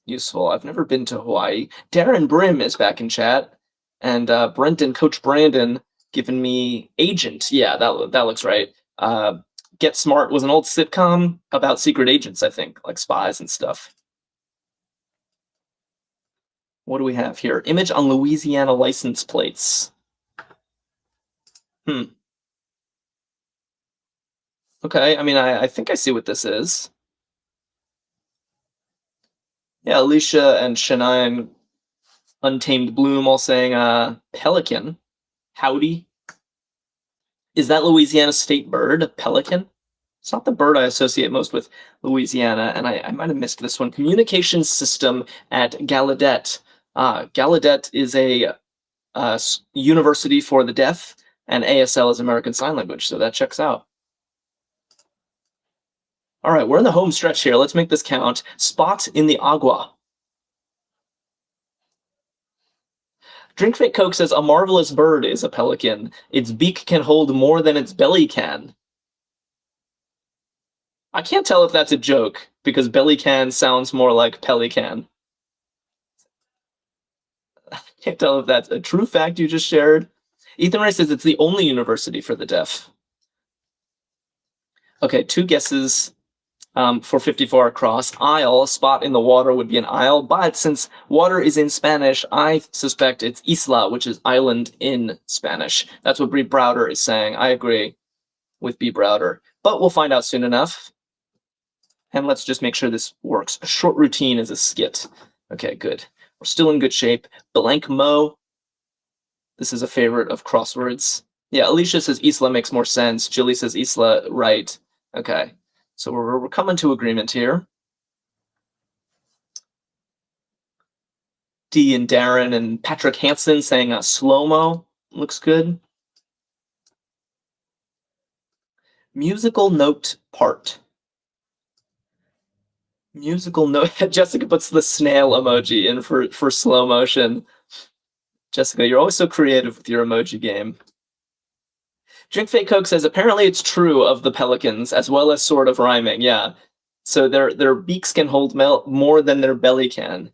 Useful. I've never been to Hawaii. Darren Brim is back in chat. And Coach Brandon, giving me Agent. Yeah, that looks right. Get Smart was an old sitcom about secret agents, I think, like spies and stuff. What do we have here? Image on Louisiana license plates. Okay, I mean, I think I see what this is. Yeah, Alicia and Shania, Untamed Bloom all saying pelican. Howdy. Is that Louisiana's state bird, pelican? It's not the bird I associate most with Louisiana, and I might have missed this one. Communications system at Gallaudet. Gallaudet is a university for the deaf, and ASL is American Sign Language, so that checks out. All right, we're in the home stretch here. Let's make this count. Spot in the agua. Drink Fake Coke says, a marvelous bird is a pelican. Its beak can hold more than its belly can. I can't tell if that's a joke, because belly can sounds more like pelican. I can't tell if that's a true fact you just shared. Ethan Ray says it's the only university for the deaf. Okay, 2 guesses for 54 across. Isle, spot in the water would be an isle, but since water is in Spanish, I suspect it's isla, which is island in Spanish. That's what Bree Browder is saying. I agree with B. Browder, but we'll find out soon enough. And let's just make sure this works. A short routine is a skit. Okay, good. We're still in good shape. Blank Mo. This is a favorite of crosswords. Yeah, Alicia says Isla makes more sense. Jilly says Isla, right. Okay, so we're coming to agreement here. D and Darren and Patrick Hansen saying slow-mo looks good. Musical note part. Musical note. Jessica puts the snail emoji in for slow motion. Jessica, you're always so creative with your emoji game. Drink Fake Coke says, apparently it's true of the pelicans, as well as sort of rhyming. Yeah. So their beaks can hold more than their belly can.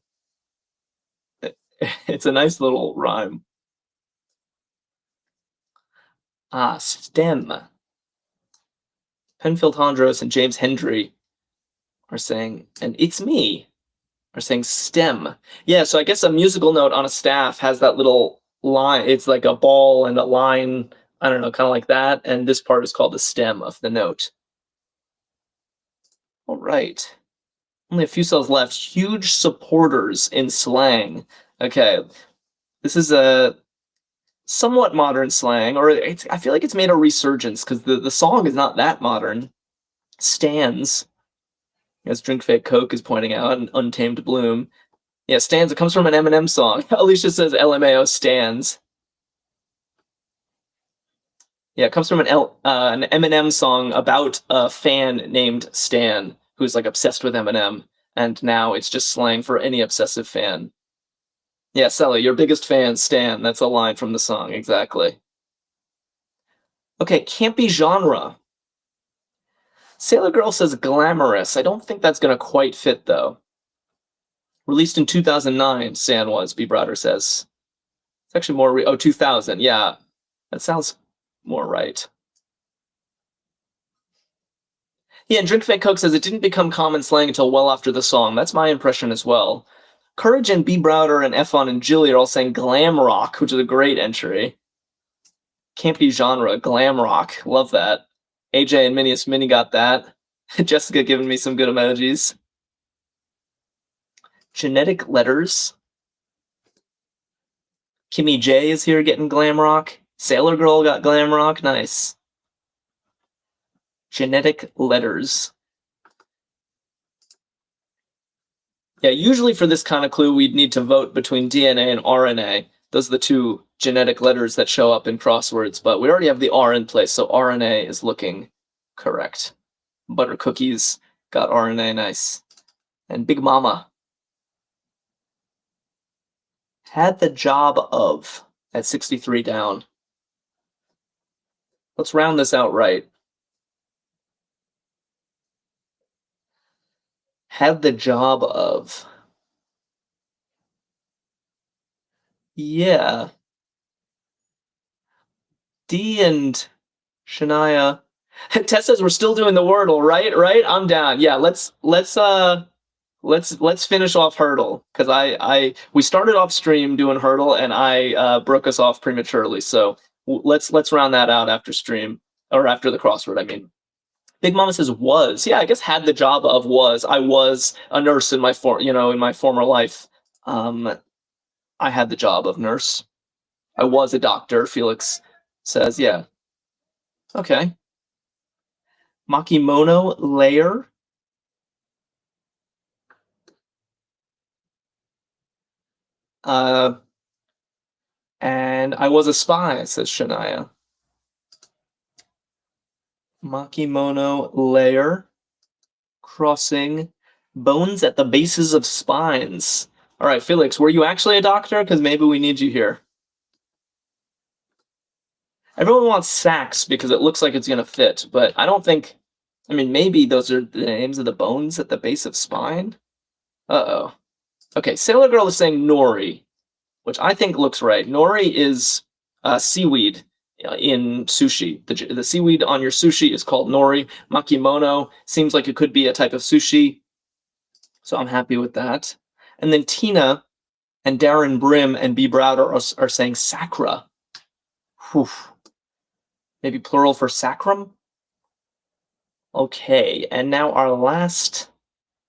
It's a nice little rhyme. STEM. Penfield Hondros and James Hendry are saying, and it's me, are saying STEM. Yeah, so I guess a musical note on a staff has that little line. It's like a ball and a line, I don't know, kind of like that. And this part is called the stem of the note. All right. Only a few cells left. Huge supporters in slang. Okay. This is a somewhat modern slang, or I feel like it's made a resurgence because the song is not that modern. Stands, as Drink Fake Coke is pointing out, an Untamed Bloom. Yeah, stands. It comes from an Eminem song. Alicia says LMAO stands. Yeah, it comes from an Eminem song about a fan named Stan, who's like obsessed with Eminem, and now it's just slang for any obsessive fan. Yeah, Sally, your biggest fan, Stan. That's a line from the song, exactly. Okay, campy genre. Sailor Girl says glamorous. I don't think that's going to quite fit, though. Released in 2009, San was, B. Broder says. It's actually more... 2000, yeah. That sounds more right. Yeah, and Drink Fake Coke says it didn't become common slang until well after the song. That's my impression as well. Courage and B. Browder and Efon and Julie are all saying glam rock, which is a great entry. Campy genre, glam rock. Love that. AJ and Minius Mini got that. Jessica giving me some good emojis. Genetic letters. Kimmy J is here getting glam rock. Sailor Girl got glam rock. Nice. Genetic letters. Yeah, usually for this kind of clue, we'd need to vote between DNA and RNA. Those are the 2 genetic letters that show up in crosswords, but we already have the R in place, so RNA is looking correct. Butter Cookies got RNA, nice. And Big Mama. Had the job of at 63 down. Let's round this out right. Had the job of. Yeah. D and Shania. Tess says we're still doing the Wordle, right? Right? I'm down. Yeah, let's finish off Hurdle, because we started off stream doing Hurdle and I broke us off prematurely. So let's round that out after stream, or after the crossword, I mean. Big Mama says was. Yeah, I guess had the job of was. I was a nurse in my former life. I had the job of nurse. I was a doctor, Felix says. Yeah. Okay. Makimono layer. And I was a spy, says Shania. Makimono layer. Crossing. Bones at the bases of spines. All right, Felix, were you actually a doctor? Because maybe we need you here. Everyone wants sacks because it looks like it's going to fit, but I don't think... I mean, maybe those are the names of the bones at the base of spine? Uh-oh. Okay, Sailor Girl is saying nori, which I think looks right. Nori is seaweed in sushi. The seaweed on your sushi is called nori. Makimono seems like it could be a type of sushi, so I'm happy with that. And then Tina and Darren Brim and B. Browder are saying sacra. Whew. Maybe plural for sacrum? Okay, and now our last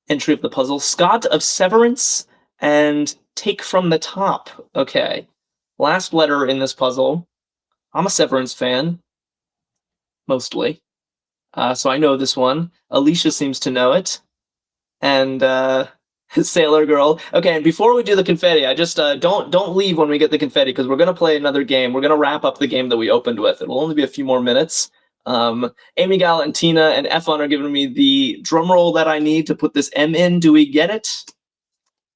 entry of the puzzle. Scott of Severance and Take from the Top. Okay, last letter in this puzzle. I'm a Severance fan, mostly. So I know this one. Alicia seems to know it. And Sailor Girl. Okay, and before we do the confetti, I just don't leave when we get the confetti, because we're gonna play another game. We're gonna wrap up the game that we opened with. It will only be a few more minutes. Amy Gal and Tina and Efon are giving me the drum roll that I need to put this M in. Do we get it?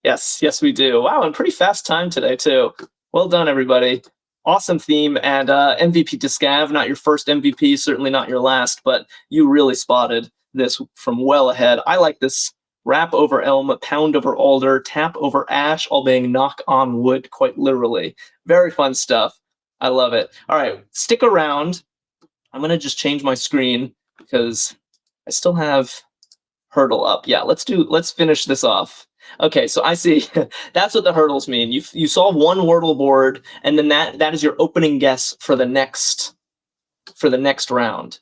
Yes, we do. Wow, and pretty fast time today too. Well done, everybody. Awesome theme, and MVP to Scav. Not your first MVP, certainly not your last, but you really spotted this from well ahead. I like this. Rap over elm, pound over alder, tap over ash, all being knock on wood, quite literally. Very fun stuff. I love it. All right, stick around. I'm going to just change my screen because I still have Hurdle up. Yeah, let's finish this off. Okay, so I see. That's what the hurdles mean. You solve one Wordle board, and then that is your opening guess for the next round.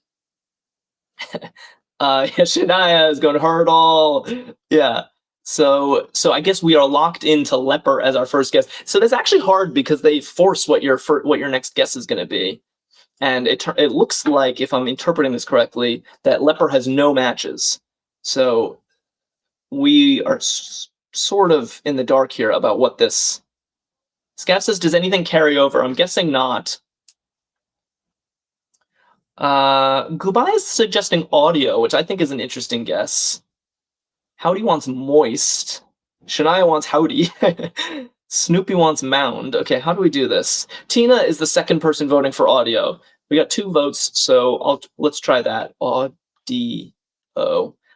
Shania is going to hurdle. Yeah. So I guess we are locked into leper as our first guess. So that's actually hard because they force what your next guess is going to be, and it looks like, if I'm interpreting this correctly, that leper has no matches. So we are sort of in the dark here about what this. Scav says, "Does anything carry over?" I'm guessing not. Gubai is suggesting audio, which I think is an interesting guess. Howdy wants moist. Shania wants howdy. Snoopy wants mound. Okay, how do we do this? Tina is the second person voting for audio. We got 2 votes, so let's try that. Audio.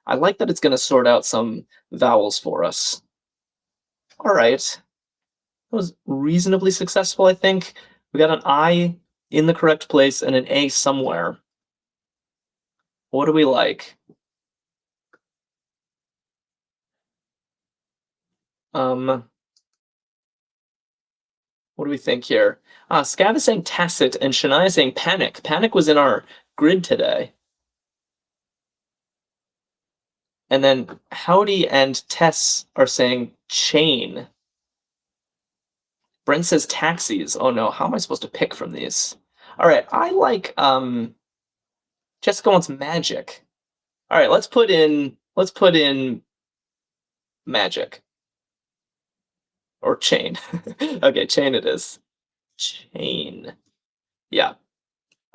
I like that it's going to sort out some vowels for us. All right. That was reasonably successful, I think. We got an I in the correct place and an A somewhere. What do we like? What do we think here? Scav is saying tacit and Shania is saying panic. Panic was in our grid today. And then Howdy and Tess are saying chain. Brent says taxis. Oh no, how am I supposed to pick from these? All right, I like Jessica wants magic. All right, let's put in magic. Or chain. Okay, chain it is. Chain. Yeah.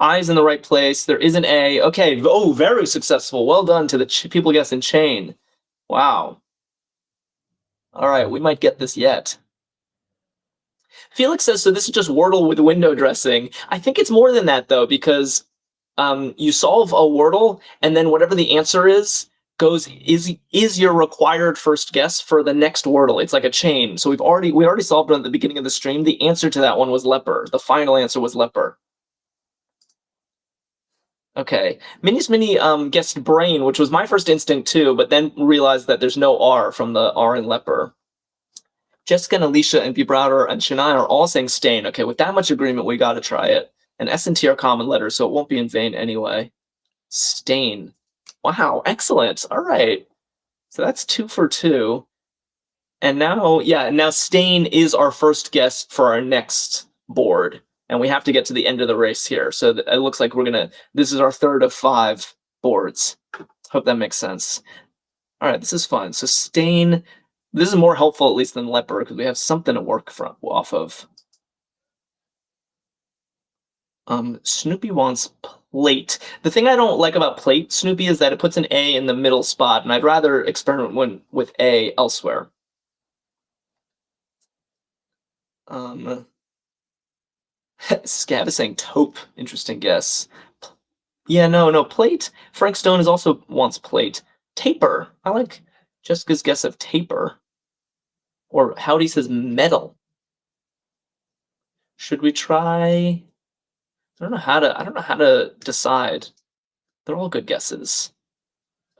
I's in the right place. There is an A. Okay. Oh, very successful. Well done to the people guessing chain. Wow. All right, we might get this yet. Felix says, so this is just Wordle with window dressing. I think it's more than that, though, because you solve a Wordle, and then whatever the answer is is your required first guess for the next Wordle. It's like a chain. So we already solved it at the beginning of the stream. The answer to that one was leper. The final answer was leper. Okay. Mini's Mini guessed brain, which was my first instinct too, but then realized that there's no R from the R in leper. Jessica and Alicia and Vibrator and Shania are all saying stain. Okay, with that much agreement, we got to try it. And S and T are common letters, so it won't be in vain anyway. Stain. Wow, excellent. All right. So that's 2 for 2. And now, yeah, now stain is our first guess for our next board. And we have to get to the end of the race here. So it looks like this is our third of 5 boards. Hope that makes sense. All right, this is fun. So stain, this is more helpful at least than leper because we have something to work off of. Snoopy wants plate. The thing I don't like about plate, Snoopy, is that it puts an A in the middle spot, and I'd rather experiment with A elsewhere. Scav is saying taupe. Interesting guess. Yeah, no, plate. Frank Stone also wants plate. Taper. I like Jessica's guess of taper. Or Howdy says metal. Should we try? I don't know how to decide. They're all good guesses.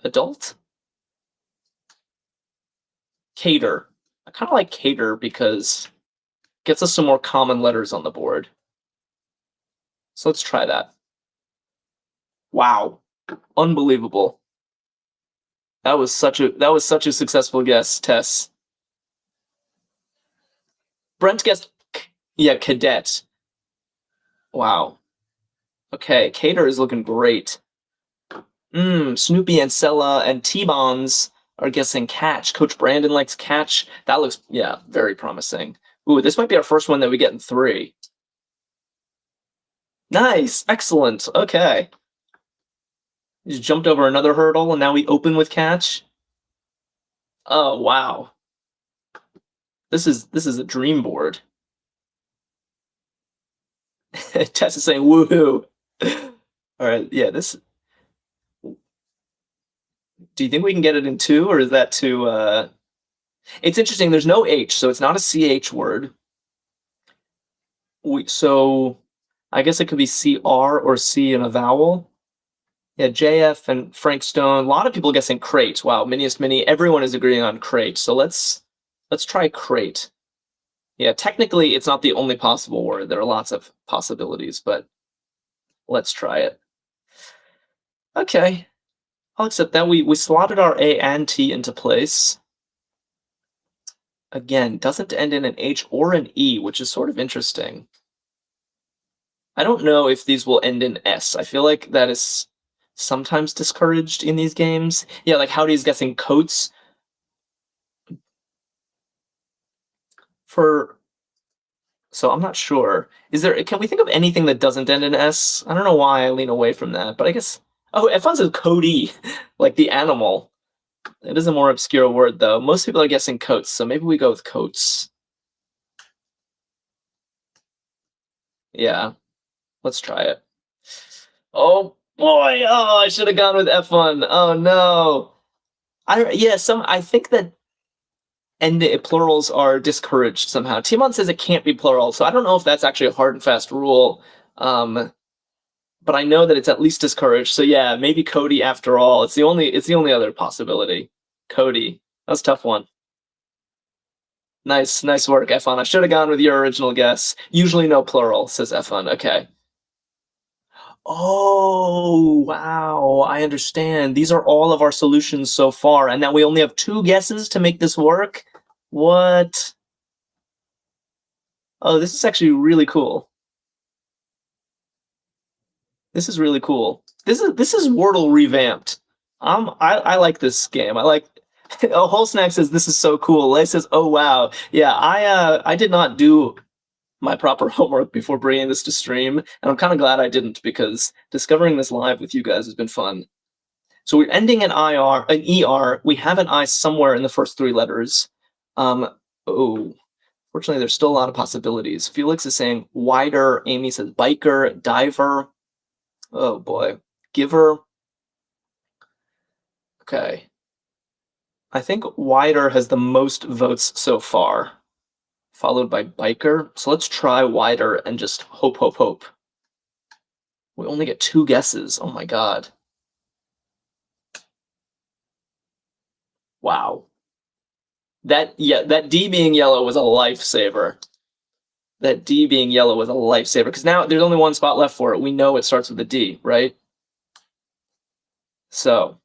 Adult? Cater. I kind of like cater because it gets us some more common letters on the board. So let's try that. Wow. Unbelievable. That was such a successful guess, Tess. Brent guessed cadet. Wow. Okay, cater is looking great. Snoopy and Sella and T-Bonds are guessing catch. Coach Brandon likes catch. That looks, very promising. Ooh, this might be our first one that we get in 3. Nice, excellent. Okay. We just jumped over another hurdle, and now we open with catch. Oh, wow. This is a dream board. Tess is saying woohoo. All right, yeah, this. Do you think we can get it in 2, or is that too? It's interesting. There's no H, so it's not a CH word. So I guess it could be CR or C in a vowel. Yeah, JF and Frank Stone. A lot of people guessing crate. Wow, Miniest Mini. Everyone is agreeing on crate. So let's try crate. Yeah, technically it's not the only possible word. There are lots of possibilities, but let's try it. Okay, I'll accept that. We slotted our A and T into place. Again, doesn't end in an H or an E, which is sort of interesting. I don't know if these will end in S. I feel like that is sometimes discouraged in these games. Yeah, like Howdy's guessing coats. So I'm not sure. Can we think of anything that doesn't end in S? I don't know why I lean away from that, but I guess. Oh, F1 says Cody, like the animal. It is a more obscure word, though. Most people are guessing coats, so maybe we go with coats. Yeah, let's try it. Oh boy! Oh, I should have gone with F1. Oh no! I think that plurals are discouraged somehow. Timon says it can't be plural, so I don't know if that's actually a hard and fast rule. But I know that it's at least discouraged. So yeah, maybe Cody after all. It's the only other possibility. Cody. That's a tough one. Nice work, F1. I should have gone with your original guess. Usually no plural, says F1. Okay. Oh, wow. I understand. These are all of our solutions so far, and now we only have 2 guesses to make this work? What? Oh, this is actually really cool. This is really cool. This is Wordle revamped. I like this game. I like. Oh, Whole Snack says this is so cool. Lay says, "Oh wow, yeah." I did not do my proper homework before bringing this to stream, and I'm kind of glad I didn't because discovering this live with you guys has been fun. So we're ending an ER. We have an I somewhere in the first 3 letters. Oh, Fortunately, there's still a lot of possibilities. Felix is saying wider. Amy says biker, diver. Oh boy. Giver. Okay. I think wider has the most votes so far, followed by biker. So let's try wider and just hope, hope, hope. We only get 2 guesses. Oh my god. Wow. That D being yellow was a lifesaver. That D being yellow was a lifesaver, because now there's only 1 spot left for it. We know it starts with a D, right? So,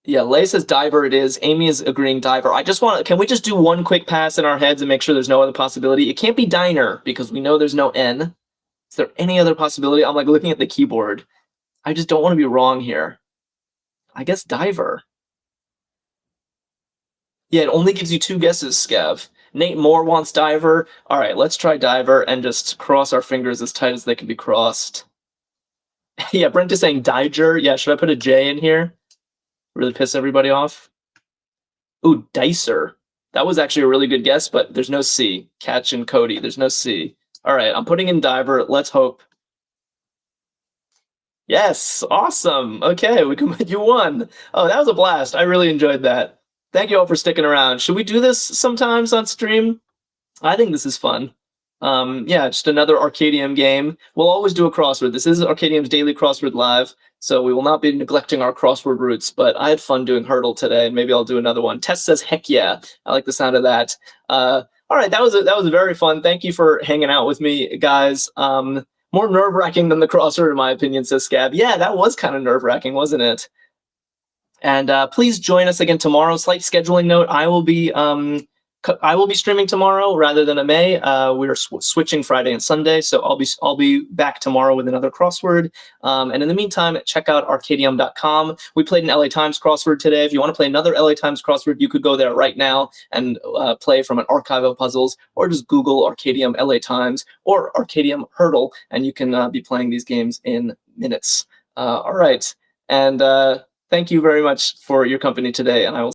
yeah, Lay says diver it is. Amy is agreeing diver. Can we just do 1 quick pass in our heads and make sure there's no other possibility? It can't be diner, because we know there's no N. Is there any other possibility? I'm like looking at the keyboard. I just don't want to be wrong here. I guess diver. Yeah, it only gives you 2 guesses, Scav. Nate Moore wants diver. All right, let's try diver and just cross our fingers as tight as they can be crossed. Yeah, Brent is saying Diger. Yeah, should I put a J in here? Really piss everybody off? Ooh, Dicer. That was actually a really good guess, but there's no C. Catch and Cody, there's no C. All right, I'm putting in diver. Let's hope. Yes, awesome. Okay, you won. Oh, that was a blast. I really enjoyed that. Thank you all for sticking around. Should we do this sometimes on stream? I think this is fun. Yeah, just another Arkadium game. We'll always do a crossword. This is Arkadium's Daily Crossword Live, so we will not be neglecting our crossword roots, but I had fun doing Hurdle today, and maybe I'll do another one. Tess says, heck yeah. I like the sound of that. All right, that was very fun. Thank you for hanging out with me, guys. More nerve-wracking than the crossword, in my opinion, says Scab. Yeah, that was kind of nerve-wracking, wasn't it? And please join us again tomorrow. Slight scheduling note: I will be streaming tomorrow rather than a May. We're switching Friday and Sunday, so I'll be back tomorrow with another crossword. And in the meantime, check out Arkadium.com. We played an LA Times crossword today. If you want to play another LA Times crossword, you could go there right now and play from an archive of puzzles, or just Google Arkadium LA Times or Arkadium Hurdle, and you can be playing these games in minutes. All right, and thank you very much for your company today, and I will